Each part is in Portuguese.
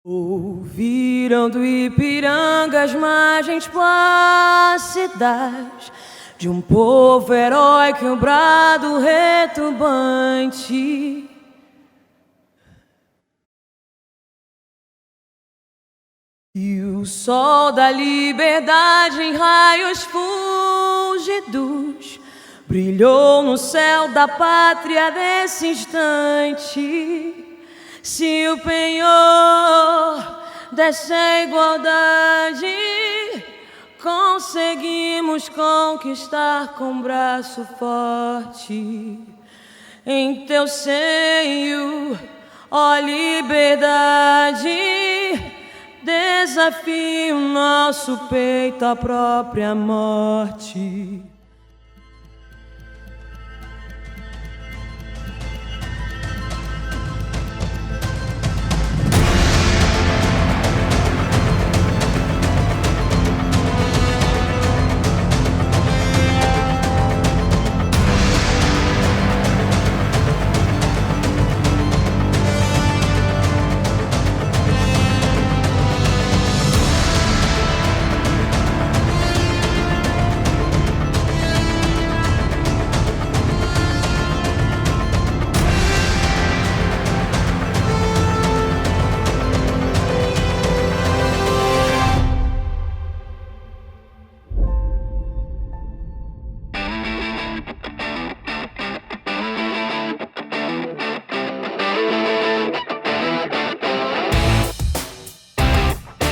Ouviram do Ipiranga as margens plácidas de um povo heróico e um brado retumbante. E o sol da liberdade em raios fúlgidos brilhou no céu da pátria desse instante. Se o penhor dessa igualdade conseguimos conquistar com braço forte, em teu seio, ó liberdade, desafio nosso peito à própria morte.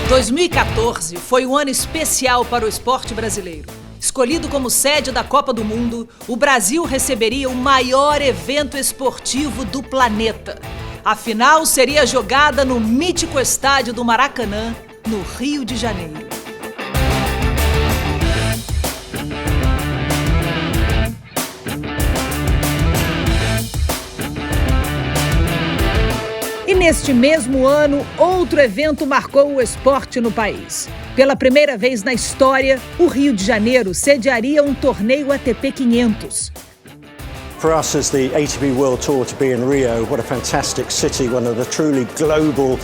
Em 2014 foi um ano especial para o esporte brasileiro. Escolhido como sede da Copa do Mundo, o Brasil receberia o maior evento esportivo do planeta. A final seria jogada no mítico estádio do Maracanã, no Rio de Janeiro. E neste mesmo ano, outro evento marcou o esporte no país. Pela primeira vez na história, o Rio de Janeiro sediaria um torneio ATP 500. For us as the ATP World Tour to be in Rio, what a fantastic city, one of the truly global,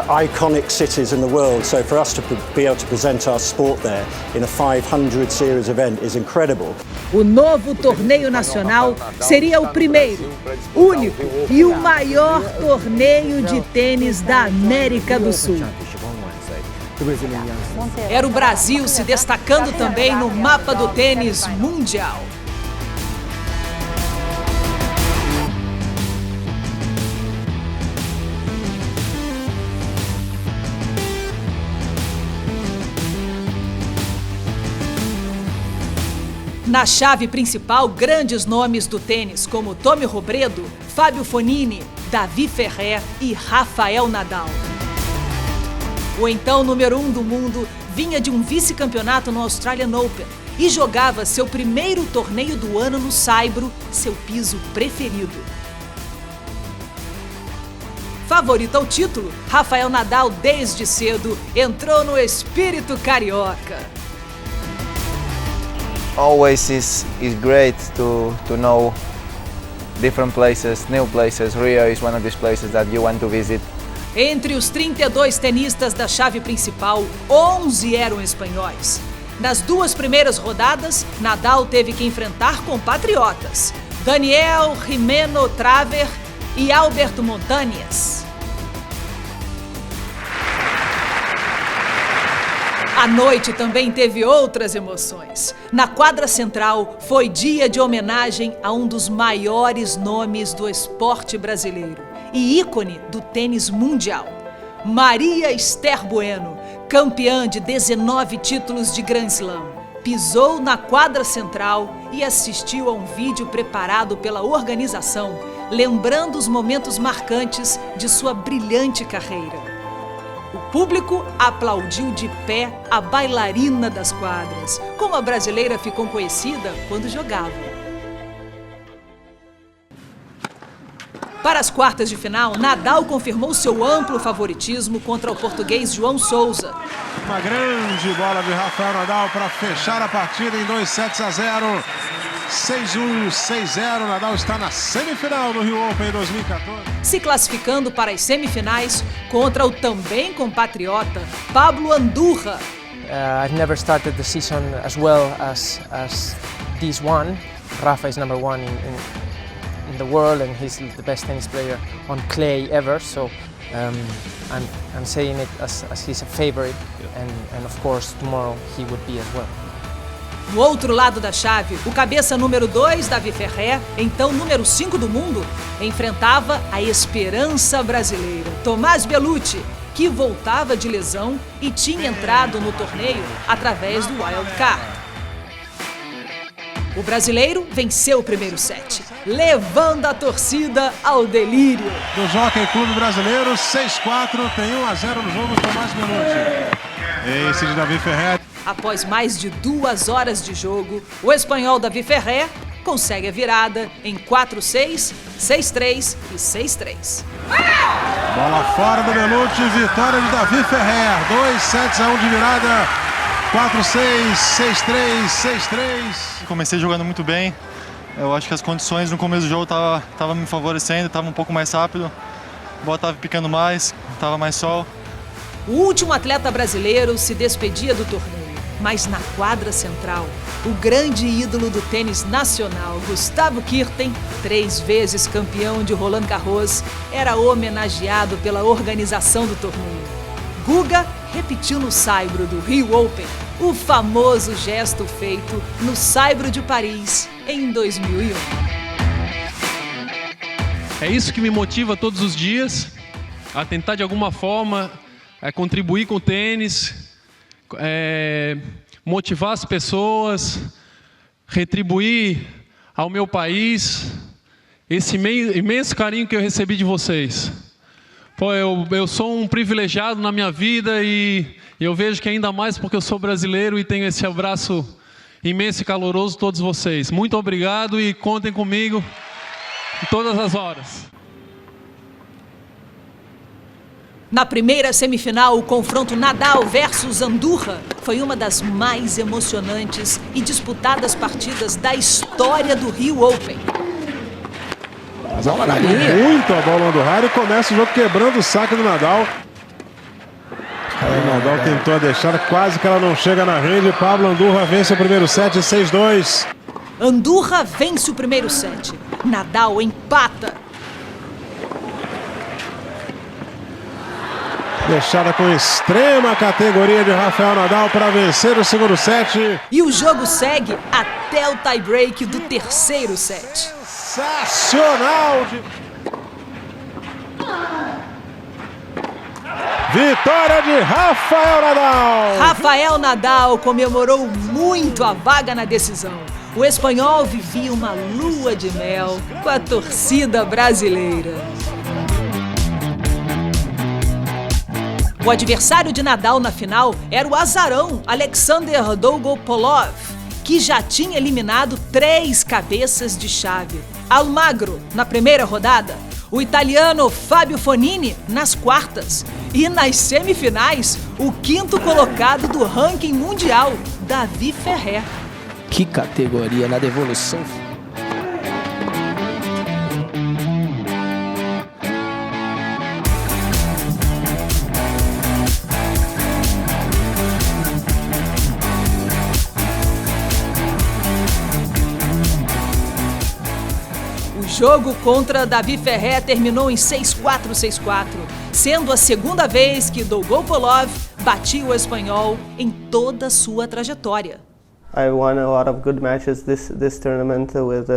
iconic cities in the world. So for us to be able to present our sport there in a 500 series event is incredible. O novo torneio nacional seria o primeiro, único e o maior torneio de tênis da América do Sul. Era o Brasil se destacando também no mapa do tênis mundial. Na chave principal, grandes nomes do tênis como Tommy Robredo, Fábio Fognini, Davi Ferrer e Rafael Nadal. O então número 1 do mundo vinha de um vice-campeonato no Australian Open e jogava seu primeiro torneio do ano no saibro, seu piso preferido. Favorito ao título, Rafael Nadal desde cedo entrou no espírito carioca. Always is great to know different places, new places. Rio is one of these places that you want to visit. Entre os 32 tenistas da chave principal, 11 eram espanhóis. Nas duas primeiras rodadas, Nadal teve que enfrentar compatriotas, Daniel Gimeno Traver e Alberto Montañez. A noite também teve outras emoções. Na quadra central, foi dia de homenagem a um dos maiores nomes do esporte brasileiro e ícone do tênis mundial. Maria Esther Bueno, campeã de 19 títulos de Grand Slam, pisou na quadra central e assistiu a um vídeo preparado pela organização, lembrando os momentos marcantes de sua brilhante carreira. O público aplaudiu de pé a bailarina das quadras, como a brasileira ficou conhecida quando jogava. Para as quartas de final, Nadal confirmou seu amplo favoritismo contra o português João Sousa. Uma grande bola de Rafael Nadal para fechar a partida em 2 sets a 0. 6-1, 6-0. Nadal está na semifinal do Rio Open 2014. Se classificando para as semifinais contra o também compatriota Pablo Andújar. I've never started the season as well as this one. Rafa is number one in the world, and he's the best tennis player on clay ever. So I'm saying it as he's a favorite, and of course tomorrow he would be as well. No outro lado da chave, o cabeça número 2, Davi Ferrer, então número 5 do mundo, enfrentava a esperança brasileira, Tomás Bellucci, que voltava de lesão e tinha entrado no torneio através do Wild Card. O brasileiro venceu o primeiro set, levando a torcida ao delírio. Do Jockey Clube Brasileiro, 6-4, tem 1-0 no jogo, Tomás Bellucci. Esse de Davi Ferrer. Após mais de 2 horas de jogo, o espanhol Davi Ferrer consegue a virada em 4-6, 6-3 e 6-3. Bola fora do Bellucci, vitória de Davi Ferrer. 2-1 de virada, 4-6, 6-3, 6-3. Comecei jogando muito bem. Eu acho que as condições no começo do jogo tava me favorecendo, estava um pouco mais rápido. A bola estava picando mais, estava mais sol. O último atleta brasileiro se despedia do torneio, mas na quadra central, o grande ídolo do tênis nacional, Gustavo Kuerten, 3 vezes campeão de Roland Garros, era homenageado pela organização do torneio. Guga repetiu no saibro do Rio Open o famoso gesto feito no saibro de Paris em 2001. É isso que me motiva todos os dias, a tentar de alguma forma contribuir com o tênis, motivar as pessoas, retribuir ao meu país esse imenso carinho que eu recebi de vocês. Pô, eu sou um privilegiado na minha vida e eu vejo que ainda mais porque eu sou brasileiro e tenho esse abraço imenso e caloroso de todos vocês. Muito obrigado e contem comigo em todas as horas. Na primeira semifinal, o confronto Nadal versus Andújar foi uma das mais emocionantes e disputadas partidas da história do Rio Open. Mas muito a bola do Andújar e começa o jogo quebrando o saque do Nadal. O Nadal tentou a deixar, quase que ela não chega na rede. Pablo Andújar vence o primeiro set, 6-2. Andújar vence o primeiro set. Nadal empata. Deixada com extrema categoria de Rafael Nadal para vencer o segundo set. E o jogo segue até o tie-break do terceiro set. Sensacional! Vitória de Rafael Nadal! Rafael Nadal comemorou muito a vaga na decisão. O espanhol vivia uma lua de mel com a torcida brasileira. O adversário de Nadal na final era o azarão Alexander Dolgopolov, que já tinha eliminado 3 cabeças de chave. Almagro, na primeira rodada, o italiano Fabio Fognini, nas quartas. E nas semifinais, o 5º colocado do ranking mundial, Davi Ferrer. Que categoria na devolução. O jogo contra Davi Ferrer terminou em 6-4, 6-4, sendo a segunda vez que Dolgopolov batia o espanhol em toda a sua trajetória. I won a lot of good matches this tournament with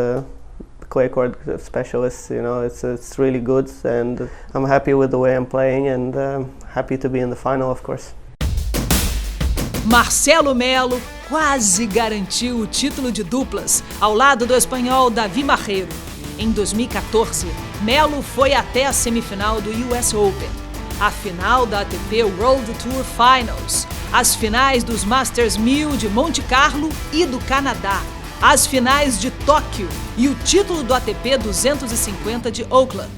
clay court specialists. You know, it's really good, and I'm happy with the way I'm playing, and happy to be in the final, of course. Marcelo Melo quase garantiu o título de duplas ao lado do espanhol Davi Marreiro. Em 2014, Melo foi até a semifinal do US Open, a final da ATP World Tour Finals, as finais dos Masters 1000 de Monte Carlo e do Canadá, as finais de Tóquio e o título do ATP 250 de Oakland.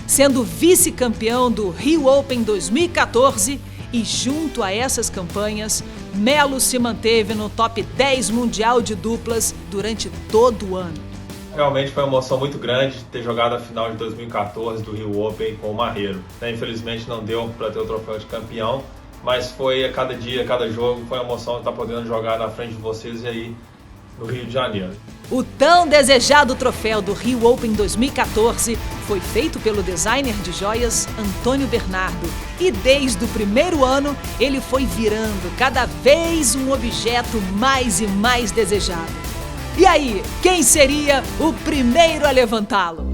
sendo vice-campeão do Rio Open 2014 e junto a essas campanhas, Melo se manteve no top 10 mundial de duplas durante todo o ano. Realmente foi uma emoção muito grande ter jogado a final de 2014 do Rio Open com o Marreiro. Infelizmente não deu para ter o troféu de campeão, mas foi a cada dia, a cada jogo, foi uma emoção estar podendo jogar na frente de vocês e aí no Rio de Janeiro. O tão desejado troféu do Rio Open 2014 foi feito pelo designer de joias Antônio Bernardo e desde o primeiro ano ele foi virando cada vez um objeto mais e mais desejado. E aí, quem seria o primeiro a levantá-lo?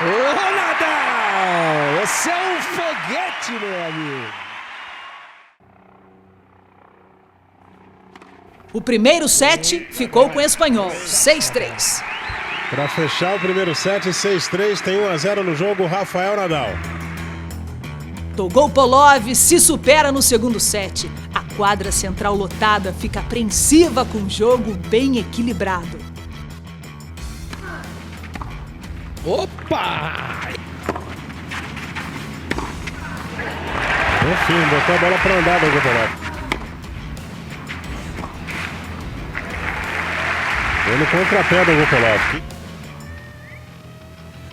Ô, Nadal! Você é um foguete, meu amigo! O primeiro set ficou com o espanhol, 6-3. Para fechar o primeiro set, 6-3, tem 1-0 no jogo, Rafael Nadal. Togopolov se supera no segundo set. A quadra central lotada fica apreensiva com o jogo bem equilibrado. Opa! Enfim, botou a bola para andar, Togopolov. Ele contrapé do Togopolov.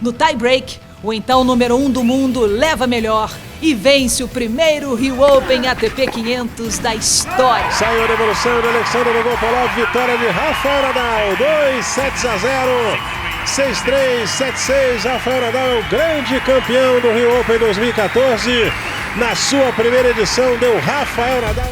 No tie-break, o então número 1 do mundo leva melhor e vence o primeiro Rio Open ATP 500 da história. Saiu a devolução de Alexander Togopolov, vitória de Rafael Nadal, 2-7-0. 6-3, 7-6, Rafael Nadal é o grande campeão do Rio Open 2014. Na sua primeira edição deu Rafael Nadal.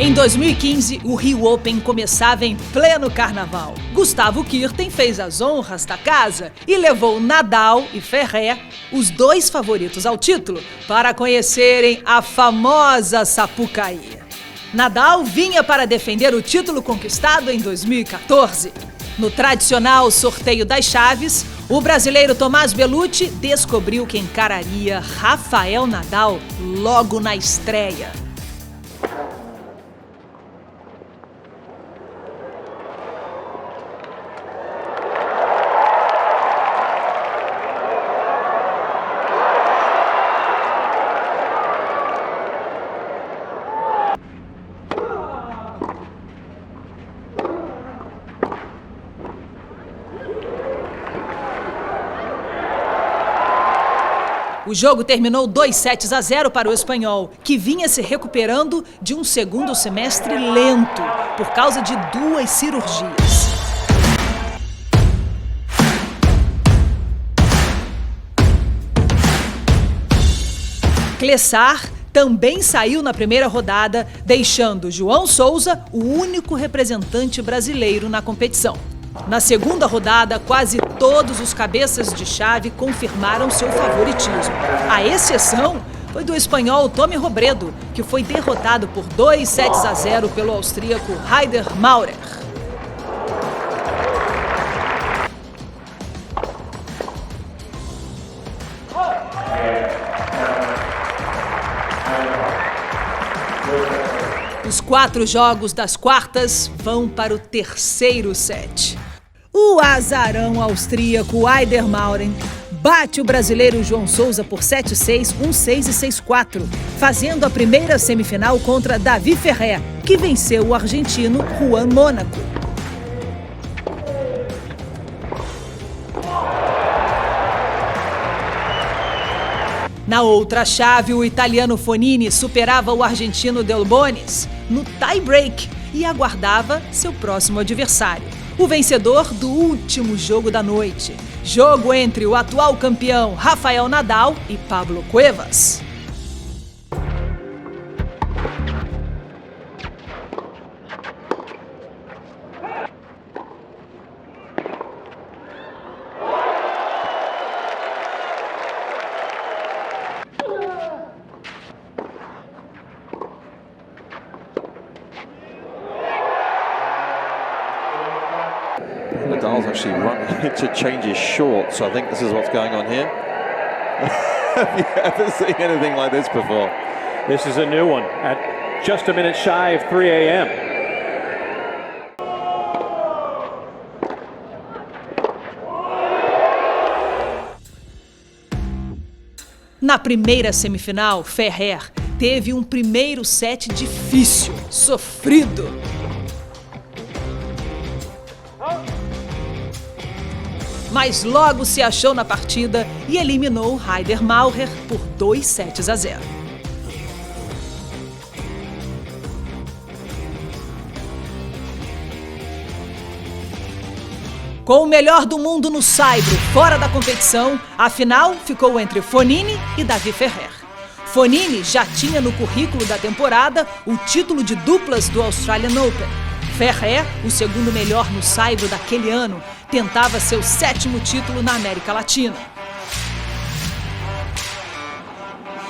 Em 2015, o Rio Open começava em pleno carnaval. Gustavo Kuerten fez as honras da casa e levou Nadal e Ferrer, os dois favoritos ao título, para conhecerem a famosa Sapucaí. Nadal vinha para defender o título conquistado em 2014. No tradicional sorteio das chaves, o brasileiro Tomás Bellucci descobriu que encararia Rafael Nadal logo na estreia. O jogo terminou 2-0 para o espanhol, que vinha se recuperando de um segundo semestre lento, por causa de 2 cirurgias. Clessar também saiu na primeira rodada, deixando João Souza o único representante brasileiro na competição. Na segunda rodada, quase todos os cabeças de chave confirmaram seu favoritismo. A exceção foi do espanhol Tommy Robredo, que foi derrotado por 2-0 pelo austríaco Haider Maurer. Os 4 jogos das quartas vão para o terceiro set. O azarão austríaco Aider Maureen bate o brasileiro João Souza por 7-6, 1-6 e 6-4, fazendo a primeira semifinal contra Davi Ferrer, que venceu o argentino Juan Mónaco. Na outra chave, o italiano Fonini superava o argentino Delbonis no tie-break e aguardava seu próximo adversário, o vencedor do último jogo da noite. Jogo entre o atual campeão Rafael Nadal e Pablo Cuevas. Nadal's actually running to change his shorts, so I think this is what's going on here. Have you ever seen anything like this before? This is a new one at just a minute shy of 3 a.m. Na primeira semifinal, Ferrer teve um primeiro set difícil, sofrido. Mas logo se achou na partida e eliminou Aider Maureen por 2-0. Com o melhor do mundo no saibro fora da competição, a final ficou entre Fonini e Davi Ferrer. Fonini já tinha no currículo da temporada o título de duplas do Australian Open. Ferrer, o segundo melhor no saibro daquele ano, tentava seu 7º título na América Latina.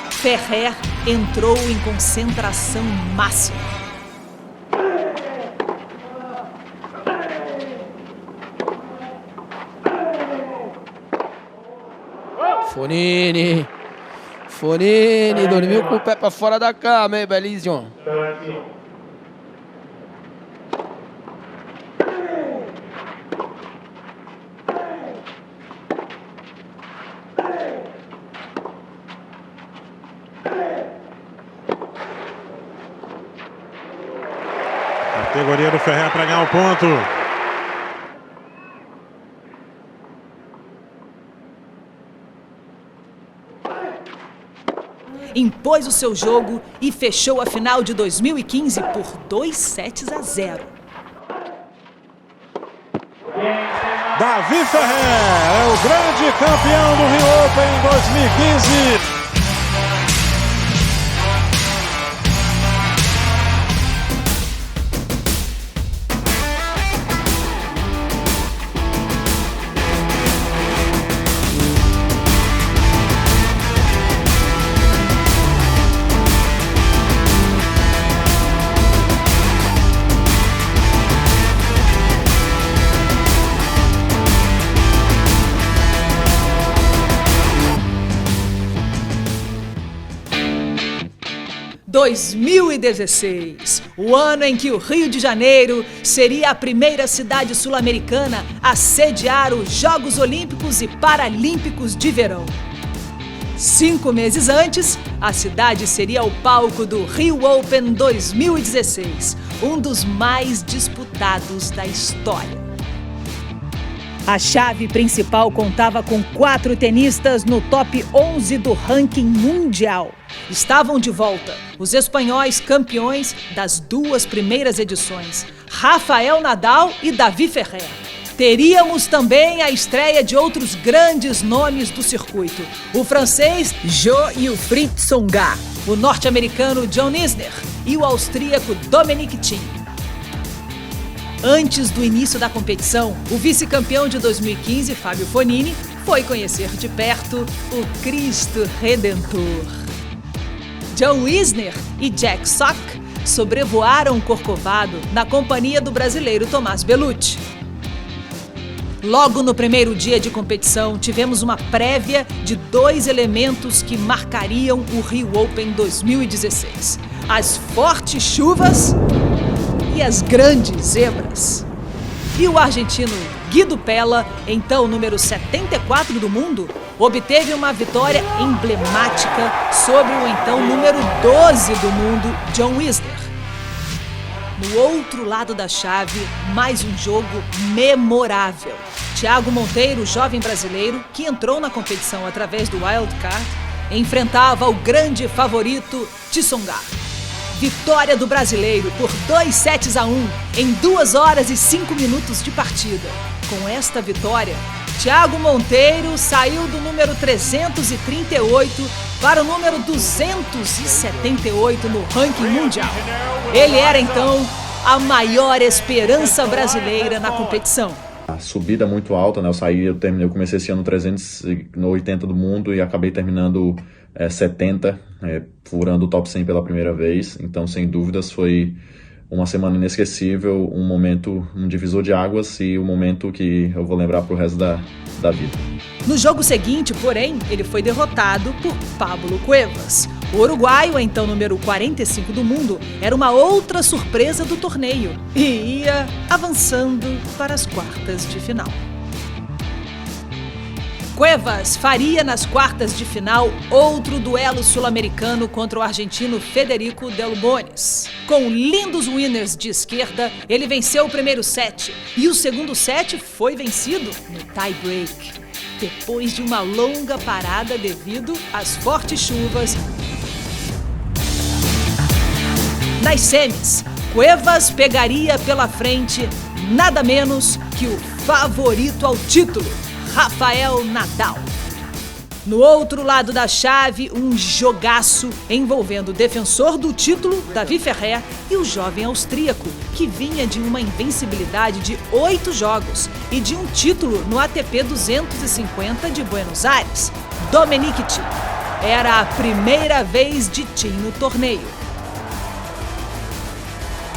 Ferrer entrou em concentração máxima. Fonini, dormiu com o pé pra fora da cama, hein, Belísio? Categoria do Ferrer para ganhar o ponto. Impôs o seu jogo e fechou a final de 2015 por 2-0. Davi Ferrer é o grande campeão do Rio Open 2015. – 2016, o ano em que o Rio de Janeiro seria a primeira cidade sul-americana a sediar os Jogos Olímpicos e Paralímpicos de Verão. 5 meses antes, a cidade seria o palco do Rio Open 2016, um dos mais disputados da história. A chave principal contava com 4 tenistas no top 11 do ranking mundial. Estavam de volta os espanhóis campeões das 2 primeiras edições, Rafael Nadal e Davi Ferrer. Teríamos também a estreia de outros grandes nomes do circuito, o francês Jo-Wilfried Tsonga, o norte-americano John Isner e o austríaco Dominic Thiem. Antes do início da competição, o vice-campeão de 2015, Fábio Fonini, foi conhecer de perto o Cristo Redentor. John Isner e Jack Sock sobrevoaram o Corcovado na companhia do brasileiro Tomás Bellucci. Logo no primeiro dia de competição, tivemos uma prévia de 2 elementos que marcariam o Rio Open 2016. as fortes chuvas e as grandes zebras. E o argentino Guido Pella, então número 74 do mundo, obteve uma vitória emblemática sobre o então número 12 do mundo, John Isner. No outro lado da chave, mais um jogo memorável. Thiago Monteiro, jovem brasileiro, que entrou na competição através do Wild Card, enfrentava o grande favorito Tsonga. Vitória do brasileiro por 2-1 em 2 horas e 5 minutos de partida. Com esta vitória, Thiago Monteiro saiu do número 338 para o número 278 no ranking mundial. Ele era, então, a maior esperança brasileira na competição. A subida muito alta, né? Eu comecei esse ano 380 do mundo e acabei terminando 70, furando o top 100 pela primeira vez. Então, sem dúvidas, foi uma semana inesquecível, um momento, um divisor de águas e um momento que eu vou lembrar pro resto da vida. No jogo seguinte, porém, ele foi derrotado por Pablo Cuevas. O uruguaio, então número 45 do mundo, era uma outra surpresa do torneio e ia avançando para as quartas de final. Cuevas faria nas quartas de final outro duelo sul-americano contra o argentino Federico Del Bonis. Com lindos winners de esquerda, ele venceu o primeiro set e o segundo set foi vencido no tie-break, depois de uma longa parada devido às fortes chuvas. Nas semis, Cuevas pegaria pela frente nada menos que o favorito ao título, Rafael Nadal. No outro lado da chave, um jogaço envolvendo o defensor do título, Davi Ferrer, e o jovem austríaco, que vinha de uma invencibilidade de 8 jogos e de um título no ATP 250 de Buenos Aires, Dominic Thiem. Era a primeira vez de Thiem no torneio.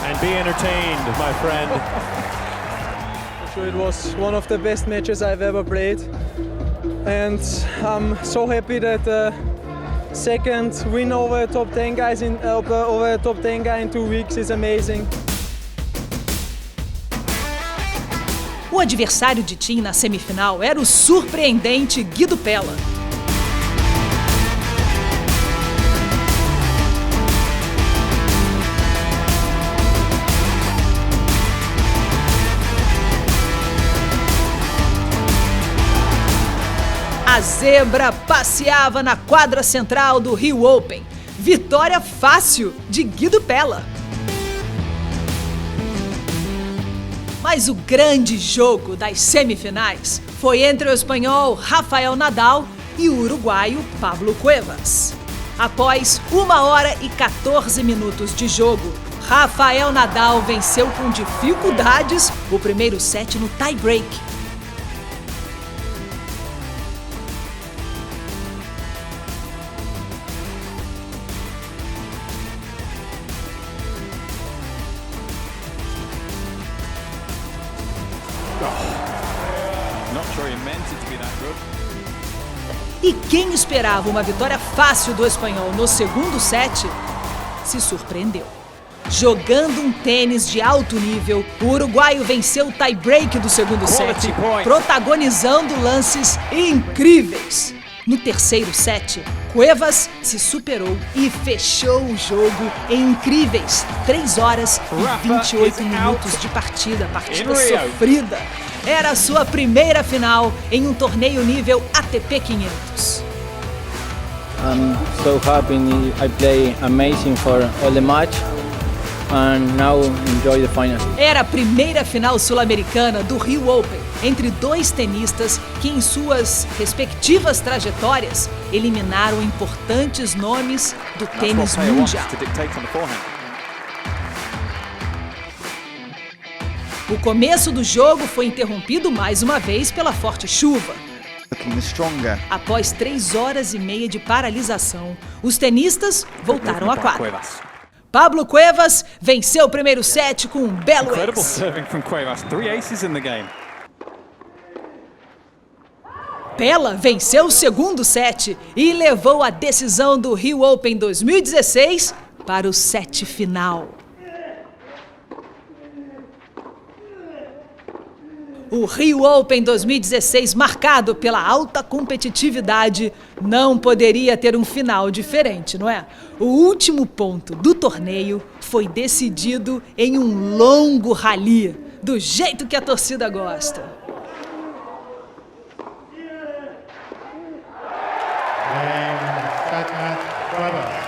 And be entertained, my friend. It was one of the best matches I've ever played, and I'm so happy that second win over a top 10 guys over a top 10 guy in 2 weeks is amazing. O adversário de Thiem na semifinal era o surpreendente Guido Pella. A zebra passeava na quadra central do Rio Open. Vitória fácil de Guido Pella. Mas o grande jogo das semifinais foi entre o espanhol Rafael Nadal e o uruguaio Pablo Cuevas. Após 1 hora e 14 minutos de jogo, Rafael Nadal venceu com dificuldades o primeiro set no tie-break. E quem esperava uma vitória fácil do espanhol no segundo set, se surpreendeu. Jogando um tênis de alto nível, o uruguaio venceu o tie-break do segundo set, protagonizando lances incríveis. No terceiro set, Cuevas se superou e fechou o jogo em incríveis 3 horas e 28 minutos de partida sofrida. Era a sua primeira final em um torneio nível ATP 500. I'm so happy. I play amazing for all the match and now enjoy the final. Era a primeira final sul-americana do Rio Open entre 2 tenistas que em suas respectivas trajetórias eliminaram importantes nomes do tênis mundial. O começo do jogo foi interrompido mais uma vez pela forte chuva. Após 3 horas e meia de paralisação, os tenistas voltaram à quadra. Pablo Cuevas venceu o primeiro set com um belo ace. Pella venceu o segundo set e levou a decisão do Rio Open 2016 para o set final. O Rio Open 2016, marcado pela alta competitividade, não poderia ter um final diferente, não é? O último ponto do torneio foi decidido em um longo rally, do jeito que a torcida gosta.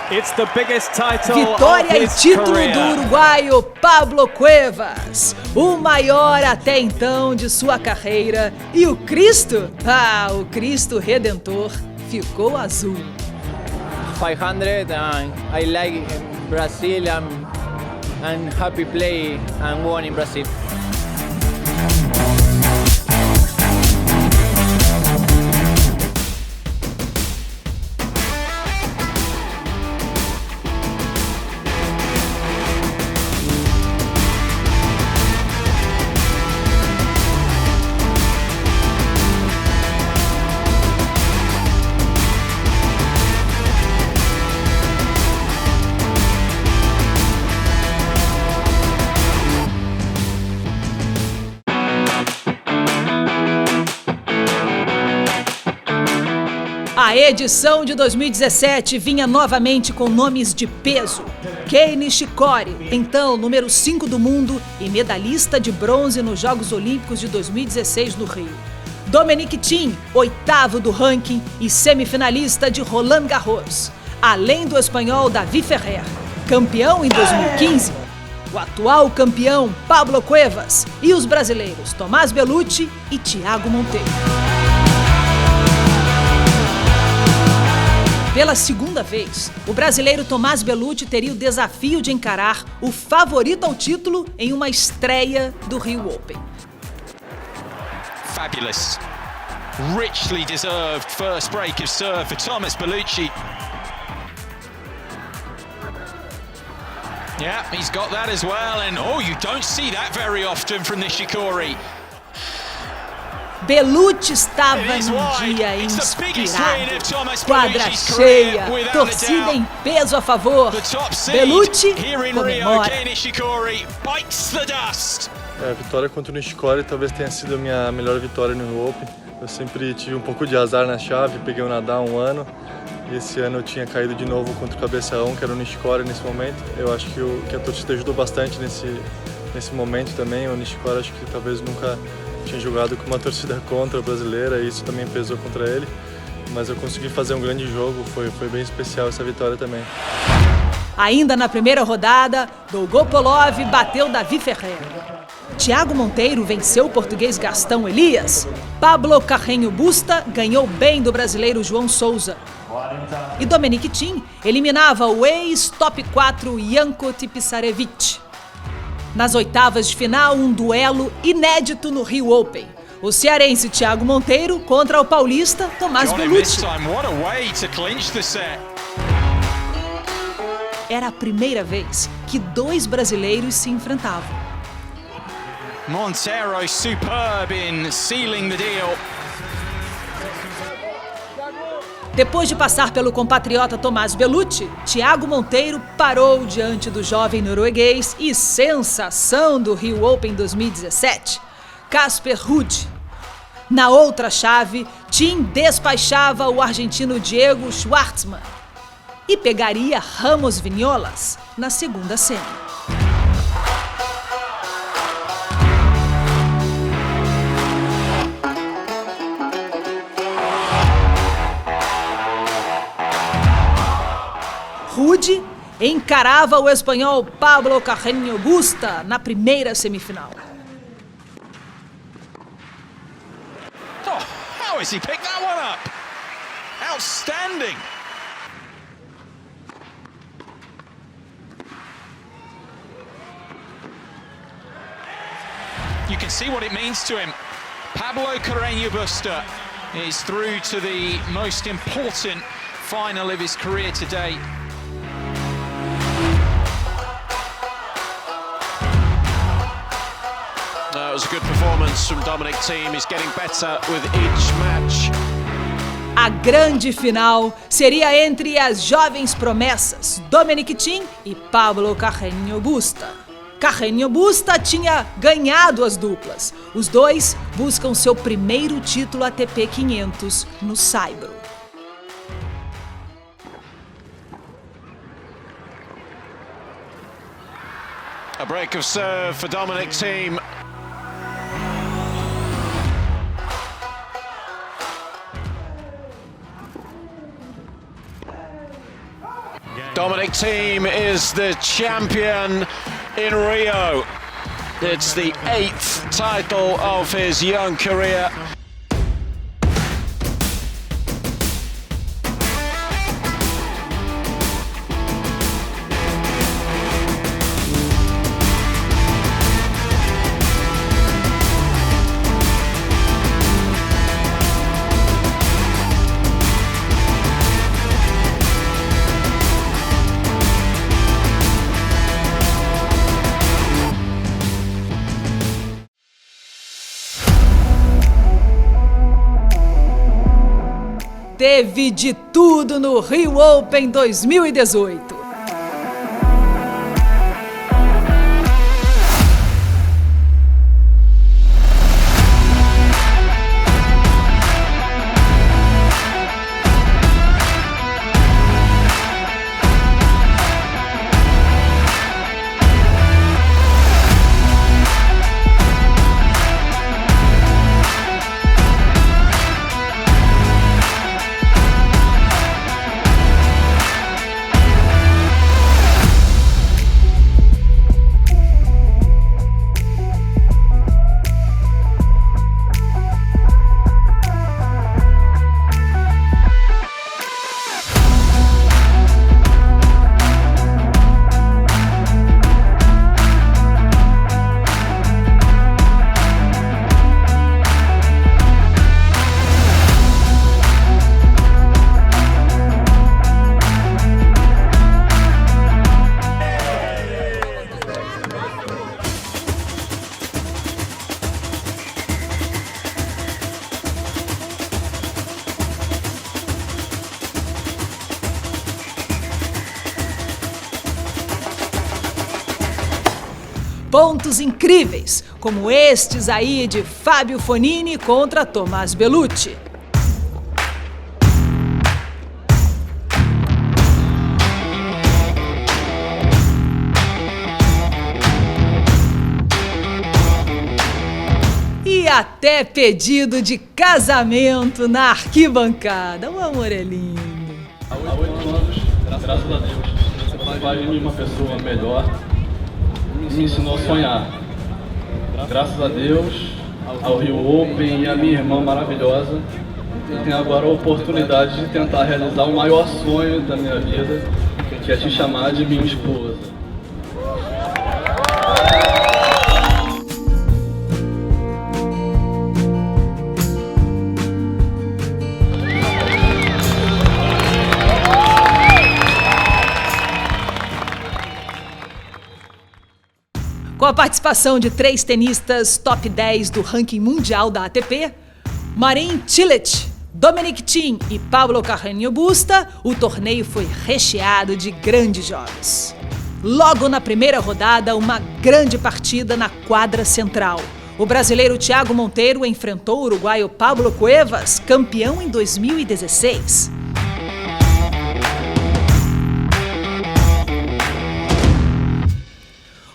It's the biggest title Vitória of e his título career. do uruguaio Pablo Cuevas, o maior até então de sua carreira. E o Cristo? O Cristo Redentor ficou azul. 500 and I like Brazil. I'm happy play and won in Brazil. A edição de 2017 vinha novamente com nomes de peso. Kei Nishikori, então número 5 do mundo e medalhista de bronze nos Jogos Olímpicos de 2016 no Rio. Dominic Thiem, 8º do ranking e semifinalista de Roland Garros. Além do espanhol David Ferrer, campeão em 2015. O atual campeão Pablo Cuevas e os brasileiros Tomás Bellucci e Thiago Monteiro. Pela segunda vez, o brasileiro Tomás Bellucci teria o desafio de encarar o favorito ao título em uma estreia do Rio Open. Fabulous. Richly deserved first break of serve for Tomás Bellucci. Yeah, he's got that as well, and you don't see that very often from Nishikori. Bellucci estava num dia inspirado, quadra cheia, torcida em peso a favor. Bellucci comemora. A vitória contra o Nishikori talvez tenha sido a minha melhor vitória no Rio Open. Eu sempre tive um pouco de azar na chave, peguei o Nadal um ano e esse ano eu tinha caído de novo contra o cabeça 1, que era o Nishikori nesse momento. Eu acho que a torcida ajudou bastante nesse momento também. O Nishikori acho que talvez nunca tinha jogado com uma torcida contra brasileira e isso também pesou contra ele, mas eu consegui fazer um grande jogo, foi bem especial essa vitória também. Ainda na primeira rodada, Dolgopolov bateu David Ferrer. Thiago Monteiro venceu o português Gastão Elias. Pablo Carreño Busta ganhou bem do brasileiro João Souza. E Dominic Thiem eliminava o ex-top 4 Janko Tipsarevic. Nas oitavas de final, um duelo inédito no Rio Open. O cearense Thiago Monteiro contra o paulista Tomás Bellucci. Era a primeira vez que dois brasileiros se enfrentavam. Monteiro superb in sealing the deal. Depois de passar pelo compatriota Tomás Bellucci, Thiago Monteiro parou diante do jovem norueguês e sensação do Rio Open 2017, Casper Ruud. Na outra chave, Thiem despachava o argentino Diego Schwartzman e pegaria Ramos Vinholas na segunda semi. Ruud encarava o espanhol Pablo Carreño Busta na primeira semifinal. How has he picked that one up? Outstanding. You can see what it means to him. Pablo Carreño Busta is through to the most important final of his career today. It was a good performance from Dominic Thiem. He's getting better with each match. A A grande final seria entre as jovens promessas Dominic Thiem e Pablo Carreño Busta. Carreño Busta tinha ganhado as duplas. Os dois buscam seu primeiro título ATP 500 no saibro. A break of serve for Dominic Thiem. Dominic Thiem is the champion in Rio. It's the 8th title of his young career. Teve de tudo no Rio Open 2018. Pontos incríveis, como estes aí de Fábio Fognini contra Tomás Bellucci. E até pedido de casamento na arquibancada. O amor é lindo. Há 8 anos, graças a Deus, você faz de mim uma pessoa melhor. Me ensinou a sonhar. Graças a Deus, ao Rio Open e a minha irmã maravilhosa, eu tenho agora a oportunidade de tentar realizar o maior sonho da minha vida, que é te chamar de minha esposa. Com a participação de 3 tenistas top 10 do ranking mundial da ATP, Marin Cilic, Dominic Thiem e Pablo Carreño Busta, o torneio foi recheado de grandes jogos. Logo na primeira rodada, uma grande partida na quadra central. O brasileiro Thiago Monteiro enfrentou o uruguaio Pablo Cuevas, campeão em 2016.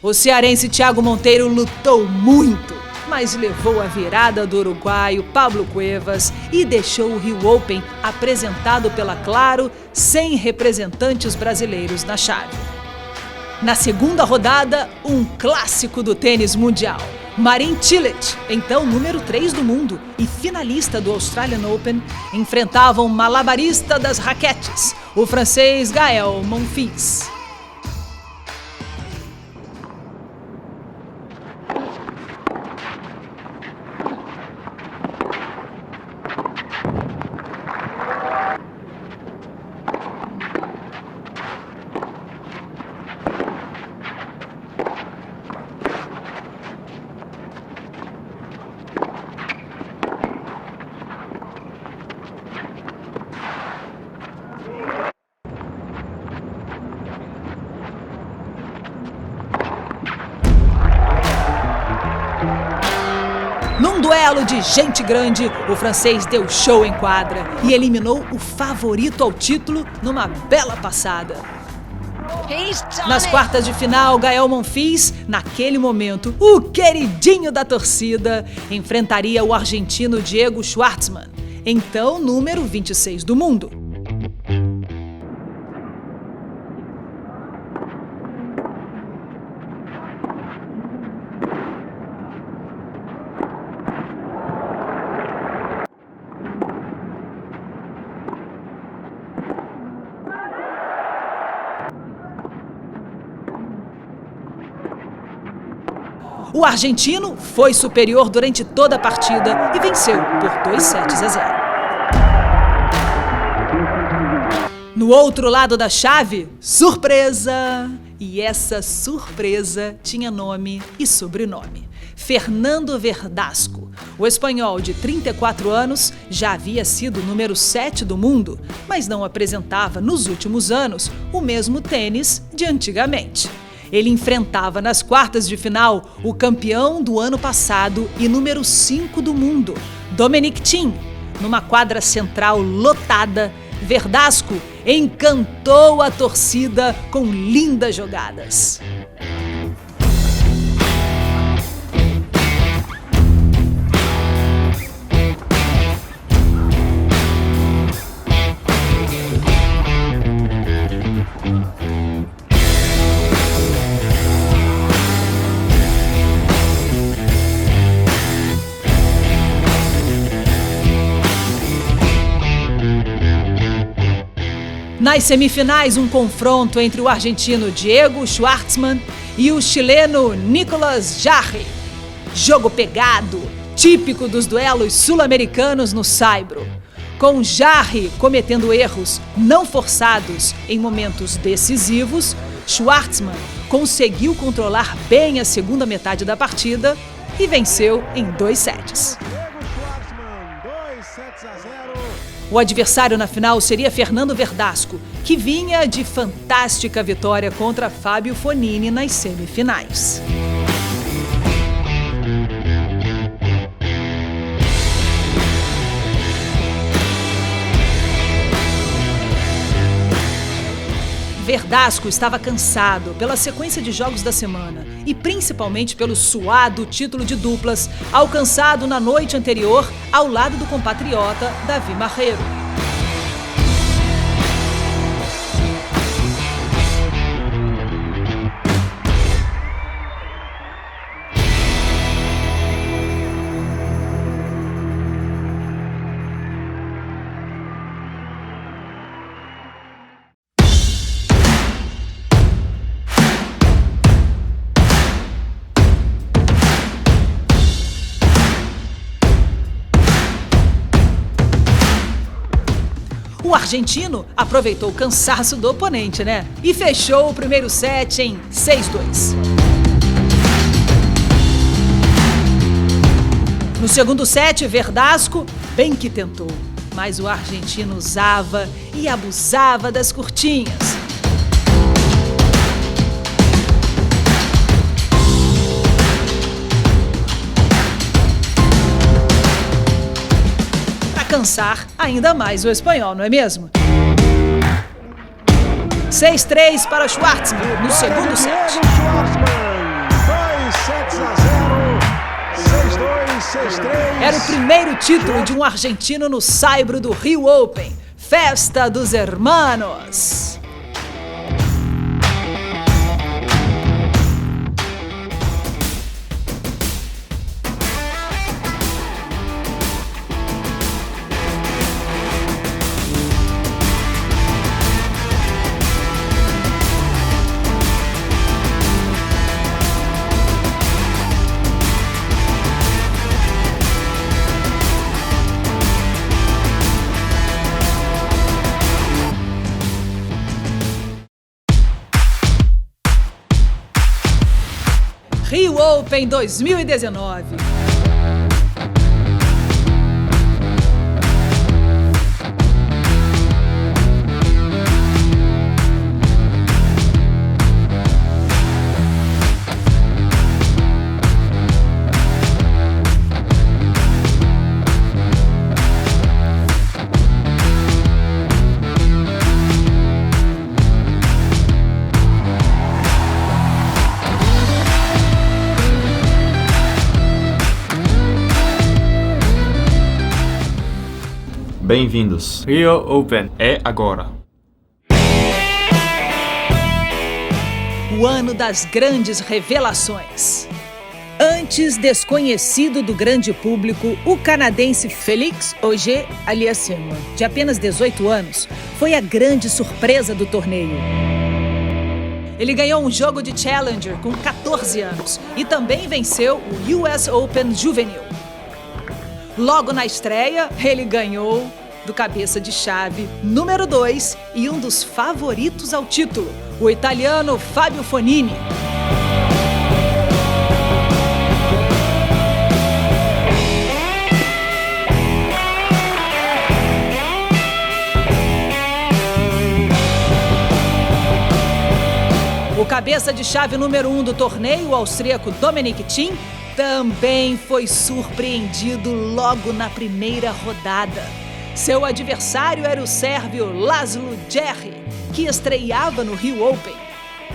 O cearense Thiago Monteiro lutou muito, mas levou a virada do uruguaio Pablo Cuevas e deixou o Rio Open apresentado pela Claro sem representantes brasileiros na chave. Na segunda rodada, um clássico do tênis mundial. Marin Cilic, então número 3 do mundo e finalista do Australian Open, enfrentava um malabarista das raquetes, o francês Gaël Monfils. Num duelo de gente grande, o francês deu show em quadra e eliminou o favorito ao título numa bela passada. Nas quartas de final, Gael Monfils, naquele momento, o queridinho da torcida, enfrentaria o argentino Diego Schwartzman, então número 26 do mundo. O argentino foi superior durante toda a partida e venceu por 2-0. No outro lado da chave, surpresa! E essa surpresa tinha nome e sobrenome. Fernando Verdasco. O espanhol de 34 anos já havia sido o número 7 do mundo, mas não apresentava nos últimos anos o mesmo tênis de antigamente. Ele enfrentava nas quartas de final o campeão do ano passado e número 5 do mundo, Dominic Thiem. Numa quadra central lotada, Verdasco encantou a torcida com lindas jogadas. Nas semifinais, um confronto entre o argentino Diego Schwartzman e o chileno Nicolás Jarry. Jogo pegado, típico dos duelos sul-americanos no saibro. Com Jarry cometendo erros não forçados em momentos decisivos, Schwartzman conseguiu controlar bem a segunda metade da partida e venceu em 2 sets. O adversário na final seria Fernando Verdasco, que vinha de fantástica vitória contra Fábio Fognini nas semifinais. Verdasco estava cansado pela sequência de jogos da semana e principalmente pelo suado título de duplas alcançado na noite anterior ao lado do compatriota Davi Marreiro. O argentino aproveitou o cansaço do oponente, né? E fechou o primeiro set em 6-2. No segundo set, Verdasco bem que tentou, mas o argentino usava e abusava das curtinhas. Cansar ainda mais o espanhol, não é mesmo? 6-3 para Schwartzman no segundo set. 2-0, 6-2, 6-3. Era o primeiro título de um argentino no saibro do Rio Open. Festa dos Hermanos. Rio Open 2019. Bem-vindos. Rio Open é agora. O ano das grandes revelações. Antes desconhecido do grande público, o canadense Félix Auger-Aliassime, de apenas 18 anos, foi a grande surpresa do torneio. Ele ganhou um jogo de Challenger com 14 anos e também venceu o US Open Juvenil. Logo na estreia, ele ganhou do cabeça de chave número 2 e um dos favoritos ao título, o italiano Fabio Fognini. O cabeça de chave número 1 do torneio, o austríaco Dominic Thiem, também foi surpreendido logo na primeira rodada. Seu adversário era o sérvio Laszlo Djere, que estreava no Rio Open.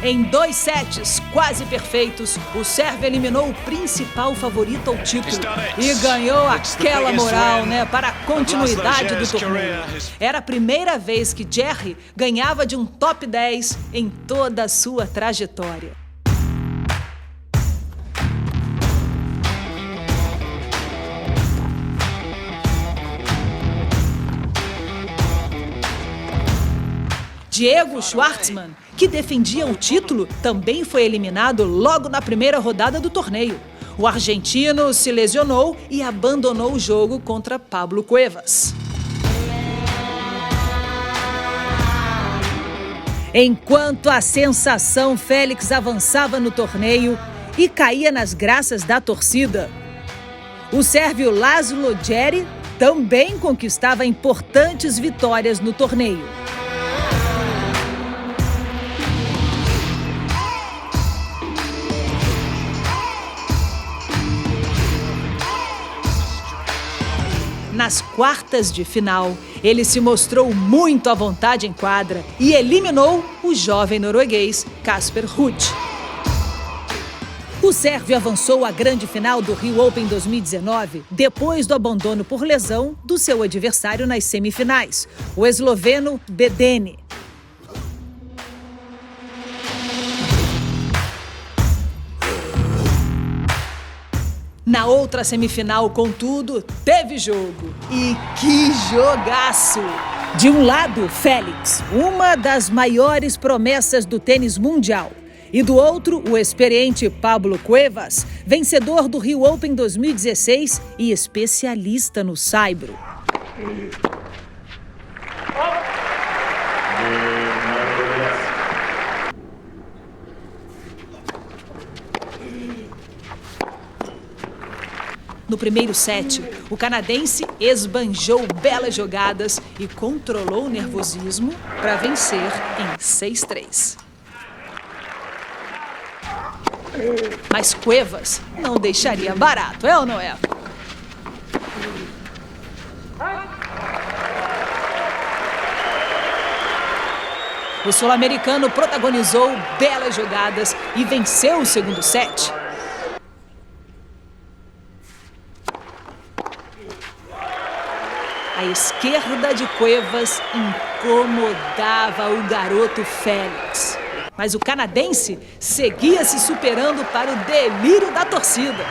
Em 2 sets quase perfeitos, o sérvio eliminou o principal favorito ao título e ganhou aquela moral, para a continuidade do torneio. Era a primeira vez que Djere ganhava de um top 10 em toda a sua trajetória. Diego Schwartzman, que defendia o título, também foi eliminado logo na primeira rodada do torneio. O argentino se lesionou e abandonou o jogo contra Pablo Cuevas. Enquanto a sensação Félix avançava no torneio e caía nas graças da torcida, o sérvio Laszlo Djere também conquistava importantes vitórias no torneio. Nas quartas de final, ele se mostrou muito à vontade em quadra e eliminou o jovem norueguês Casper Ruud. O sérvio avançou à grande final do Rio Open 2019 depois do abandono por lesão do seu adversário nas semifinais, o esloveno Bedene. Na outra semifinal, contudo, teve jogo. E que jogaço! De um lado, Félix, uma das maiores promessas do tênis mundial. E do outro, o experiente Pablo Cuevas, vencedor do Rio Open 2016 e especialista no saibro. No primeiro set, o canadense esbanjou belas jogadas e controlou o nervosismo para vencer em 6-3. Mas Cuevas não deixaria barato, é ou não é? O sul-americano protagonizou belas jogadas e venceu o segundo set. A esquerda de Cuevas incomodava o garoto Félix. Mas o canadense seguia se superando para o delírio da torcida.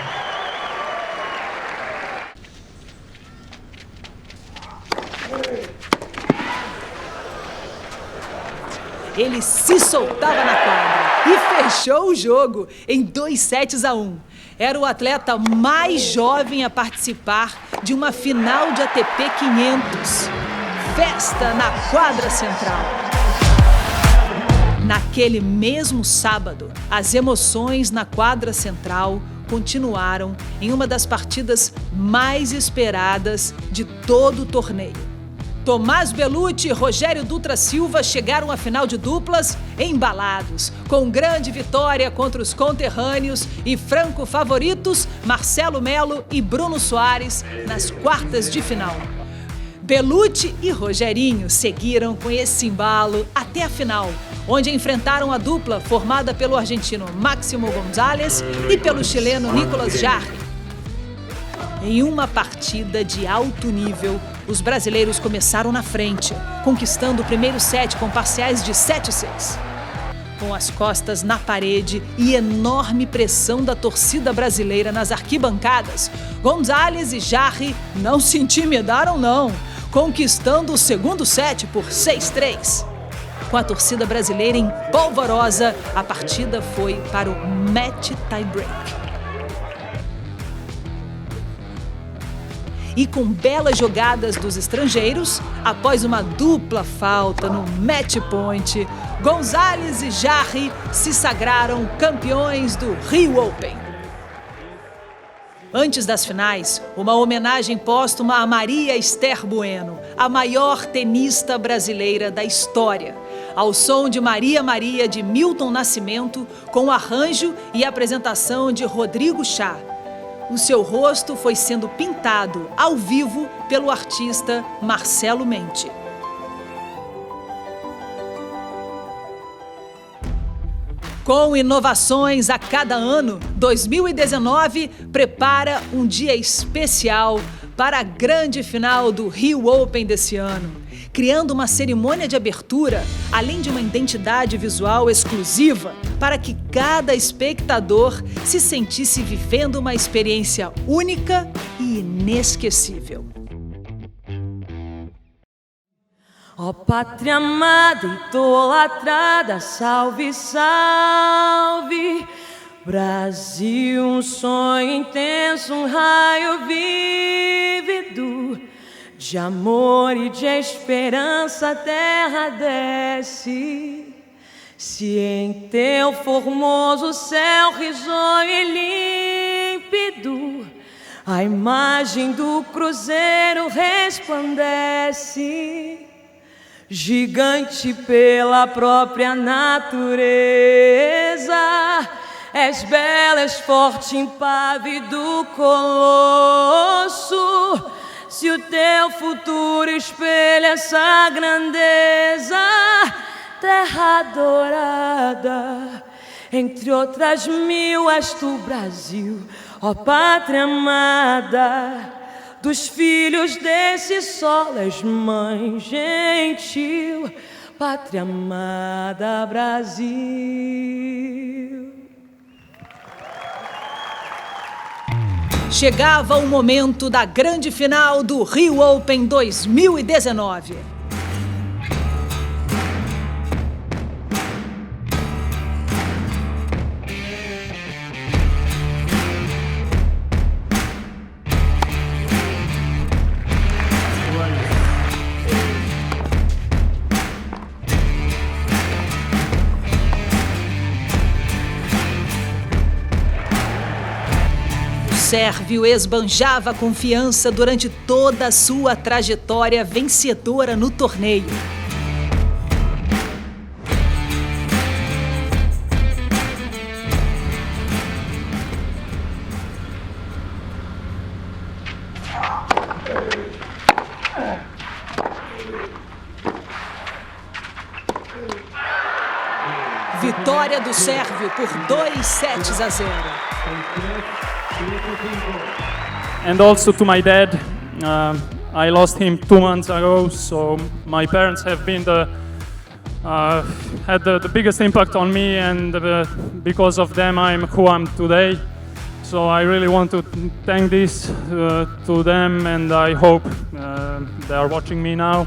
Ele se soltava na quadra e fechou o jogo em 2-1. Era o atleta mais jovem a participar de uma final de ATP 500. Festa na quadra central. Naquele mesmo sábado, as emoções na quadra central continuaram em uma das partidas mais esperadas de todo o torneio. Tomás Bellucci e Rogério Dutra Silva chegaram à final de duplas embalados, com grande vitória contra os conterrâneos e franco favoritos Marcelo Melo e Bruno Soares nas quartas de final. Bellucci e Rogerinho seguiram com esse embalo até a final, onde enfrentaram a dupla formada pelo argentino Máximo González e pelo chileno Nicolas Jarry. Em uma partida de alto nível, os brasileiros começaram na frente, conquistando o primeiro set com parciais de 7-6. Com as costas na parede e enorme pressão da torcida brasileira nas arquibancadas, Gonzalez e Jarry não se intimidaram não, conquistando o segundo set por 6-3. Com a torcida brasileira em polvorosa, a partida foi para o match tie-break. E com belas jogadas dos estrangeiros, após uma dupla falta no match point, Gonzalez e Jarry se sagraram campeões do Rio Open. Antes das finais, uma homenagem póstuma a Maria Esther Bueno, a maior tenista brasileira da história, ao som de Maria Maria de Milton Nascimento, com arranjo e apresentação de Rodrigo Chá. O seu rosto foi sendo pintado ao vivo pelo artista Marcelo Mente. Com inovações a cada ano, 2019 prepara um dia especial para a grande final do Rio Open desse ano, criando uma cerimônia de abertura, além de uma identidade visual exclusiva, para que cada espectador se sentisse vivendo uma experiência única e inesquecível. Ó pátria amada, idolatrada, salve, salve. Brasil, um sonho intenso, um raio vívido de amor e de esperança, a terra desce. Se em teu formoso céu risonho e límpido a imagem do cruzeiro resplandece, gigante pela própria natureza, és bela, és forte, impávido colosso. Se o teu futuro espelha essa grandeza, terra dourada, entre outras mil és tu, Brasil, ó pátria amada. Dos filhos desse sol és mãe gentil, pátria amada, Brasil. Chegava o momento da grande final do Rio Open 2019. O sérvio esbanjava confiança durante toda a sua trajetória vencedora no torneio. Vitória do sérvio por 2-0. And also to my dad, I lost him 2 months ago, so my parents have been had the biggest impact on me, and because of them I'm who I'm today. So I really want to thank this to them, and I hope they are watching me now.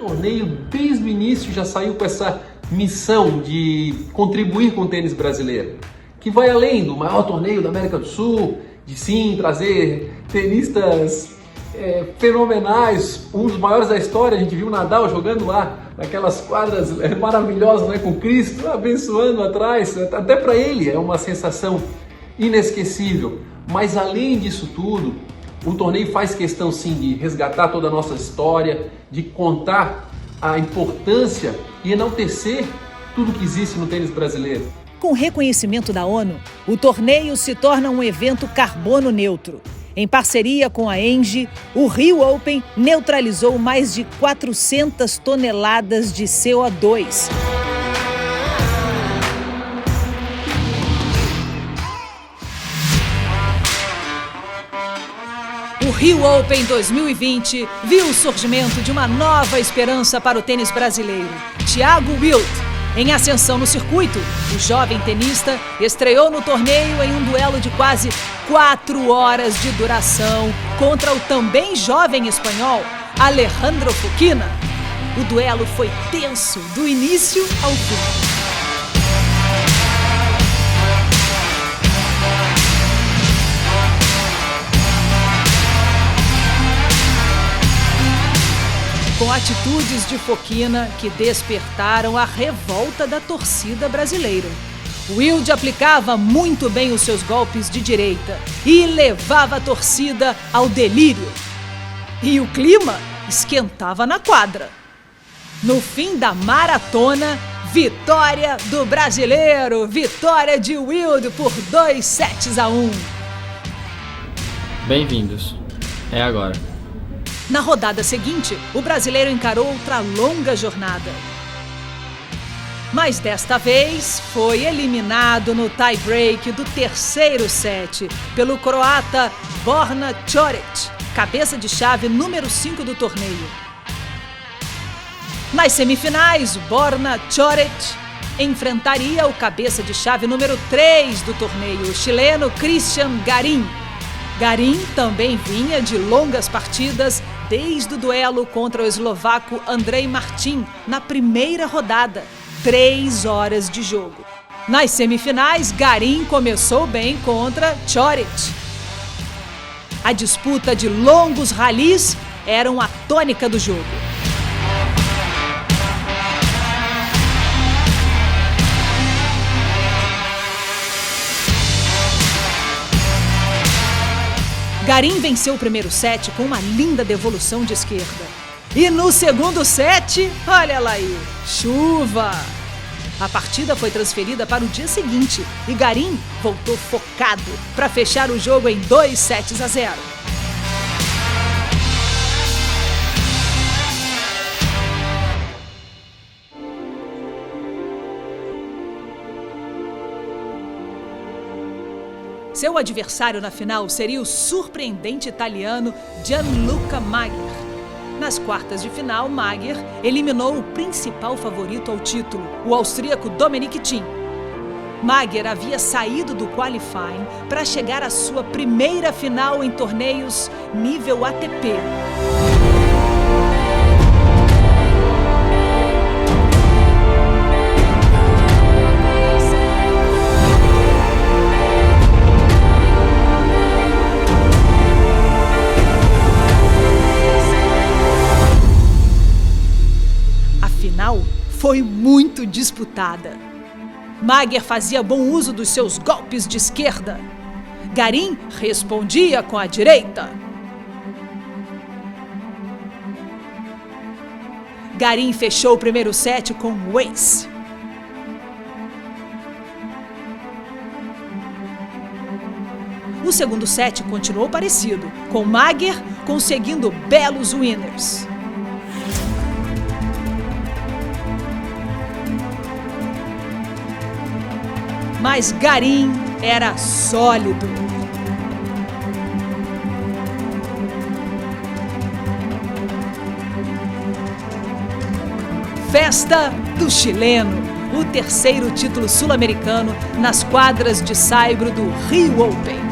torneio, desde o início, já saiu com essa missão de contribuir com o tênis brasileiro, que vai além do maior torneio da América do Sul, de sim trazer tenistas fenomenais, um dos maiores da história. A gente viu o Nadal jogando lá naquelas quadras maravilhosas, né, com Cristo abençoando atrás. Até para ele é uma sensação inesquecível. Mas além disso tudo, o torneio faz questão sim de resgatar toda a nossa história, de contar a importância e enaltecer tudo que existe no tênis brasileiro. Com reconhecimento da ONU, o torneio se torna um evento carbono neutro. Em parceria com a ENGIE, o Rio Open neutralizou mais de 400 toneladas de CO2. O Rio Open 2020 viu o surgimento de uma nova esperança para o tênis brasileiro. Thiago Wild, em ascensão no circuito, o jovem tenista estreou no torneio em um duelo de quase 4 horas de duração contra o também jovem espanhol Alejandro Fokina. O duelo foi tenso do início ao fim. Com atitudes de Fokina que despertaram a revolta da torcida brasileira. Wild aplicava muito bem os seus golpes de direita e levava a torcida ao delírio. E o clima esquentava na quadra. No fim da maratona, vitória do brasileiro, vitória de Wild por 2-1. Bem-vindos. É agora. Na rodada seguinte, o brasileiro encarou outra longa jornada. Mas desta vez foi eliminado no tie-break do terceiro set pelo croata Borna Coric, cabeça de chave número 5 do torneio. Nas semifinais, Borna Coric enfrentaria o cabeça de chave número 3 do torneio, o chileno Cristian Garin. Garin também vinha de longas partidas desde o duelo contra o eslovaco Andrej Martin na primeira rodada, 3 horas de jogo. Nas semifinais, Garin começou bem contra Coric. A disputa de longos ralis eram a tônica do jogo. Garin venceu o primeiro set com uma linda devolução de esquerda. E no segundo set, olha lá aí, chuva! A partida foi transferida para o dia seguinte e Garin voltou focado para fechar o jogo em 2-0. Seu adversário na final seria o surpreendente italiano Gianluca Magher. Nas quartas de final, Magher eliminou o principal favorito ao título, o austríaco Dominic Thiem. Magher havia saído do qualifying para chegar à sua primeira final em torneios nível ATP. Foi muito disputada. Magher fazia bom uso dos seus golpes de esquerda. Garin respondia com a direita. Garin fechou o primeiro set com um ace. O segundo set continuou parecido, com Magher conseguindo belos winners. Mas Garin era sólido. Festa do chileno, o terceiro título sul-americano nas quadras de saibro do Rio Open.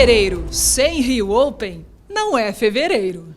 Fevereiro sem Rio Open não é fevereiro.